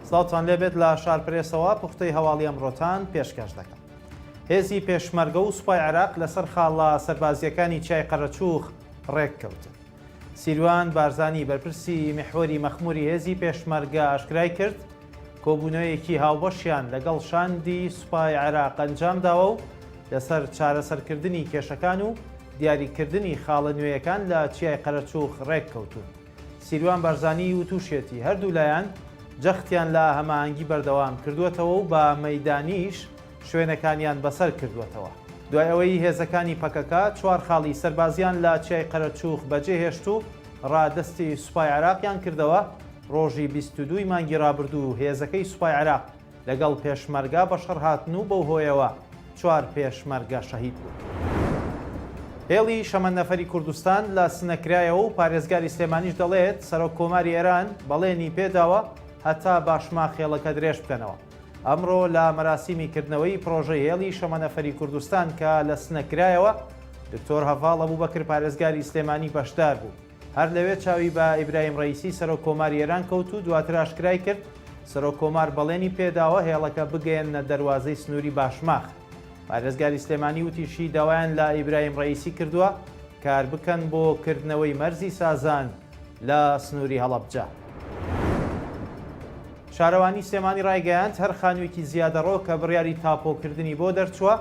سڵاوتان لێبێت لە شارپرێسەوە پوختەی هەواڵی ئەمڕۆتان پێشکەش دەکەم. هێزی پێشمەرگە و سوپای عێراق لەسەر خاڵە سەربازیەکانی چای قەرەچووخ ڕێککەوتن. سیروان بارزانی بەرپرسی میحوەری مەخموری هێزی پێشمەرگە ئاشکرای کرد کۆبوونەوەیەکی هاوبەشیان لەگەڵ شاندی سوپای عێراق ئەنجام داوە و لەسەر چارەسەرکردنی کێشەکان و دیاریکردنی خاڵە نوێیەکان لە چیای قەرەچووخ ڕێککەوتون. سیروان بارزانی و تووشێتی هەردوو لایەن جەختیان لە هەماهەنگی بەردەوام کردووەتەوە و بە مەیدانیش شوێنەکانیان بەسەر کردووەتەوە. دوای ئەوەی هێزەکانی پەکەکە چوار خاڵی سەربازیان لە چیای قەرەچووخ بەجێهێشت و ڕادەستی سوپای عێراقیان کردەوە، ڕۆژی 22 مانگی ڕابردوو هێزەکەی سوپای عێراق لەگەڵ پێشمەرگە بە شەڕ هاتن و بەو هۆیەوە چوار پێشمەرگە شەهید بوو. هێڵی شەمەندەفەری کوردستان لە سنەکرایەوە و پارێزگاری سلێمانیش دەڵێت سەرۆک کۆماری ئێران بەڵێنی پێداوە هەتا باشما خێڵەکە درێژ بکەنەوە. ئەمڕۆ لە مەراسیمی کردنەوەی پرۆژەی هێڵی شەمەندەفەری کوردستان کە لە سنەکرایەوە دکتۆر هەڤاڵ ئەبوبەکر پارێزگاری سلێمانی بەشدار بوو. هەر لەوێ چاوی بە ئیبراهیم ڕەیسی سەرۆک کۆماری ئێران کەوت و دواتر ئاشکرای کرد سەرۆک کۆمار بەڵێنی پێداوە هێڵەکە بگەێنە دەروازەی سنووری باشماخ. پارێزگاری سلێمانی وتیشی داوایان لە ئیبراهیم ڕەیسی کردووە کار بکەن بۆ کردنەوەی مەرزی سازان لە سنووری هەڵەبجە. شارەوانی سلێمانی ڕایگەیاند هەر خانوویەکی زیادەڕۆ کە بڕیاری تاپۆکردنی بۆ دەرچووە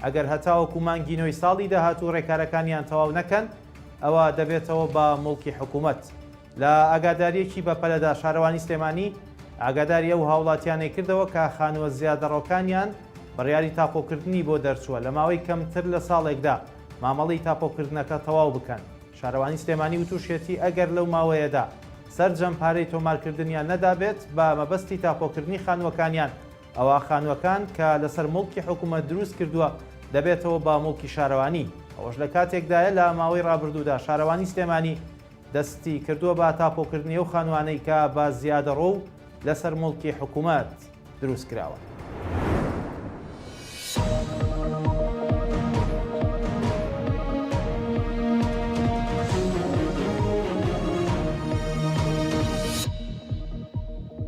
ئەگەر هەتاوەکو مانگی نۆی ساڵی داهاتوو ڕێکارەکانیان تەواو نەکەن ئەوە دەبێتەوە بە موڵکی حکوومەت. لە ئاگاداریەکی بەپەلەدا شارەوانی سلێمانی ئاگاداری ئەو هاوڵاتیانەی کردەوە کە خانووە زیادەڕۆکانیان بڕیاری تاپۆکردنی بۆ دەرچووە لە ماوەی کەمتر لە ساڵێکدا مامەڵی تاپۆکردنەکە تەواو بکەن. شارەوانی سلێمانی وتوشێتی ئەگەر لەو ماوەیەدا سەرجەم پارەی تۆمارکردنیان نەدابێت بە مەبەستی تاپۆکردنی خانووەکانیان ئەوە خانووەکان کە لەسەر موڵکی حکوومەت دروست کردووە دەبێتەوە با موڵکی شارەوانی. ئەوەش لە کاتێکدایە لە ماوەی ڕابردوودا شارەوانی سلێمانی دەستی کردووە بە تاپۆکردنی ئەو خانووانەی کە بە زیادەڕۆ و لەسەر موڵکی حکوومەت دروست کراوە.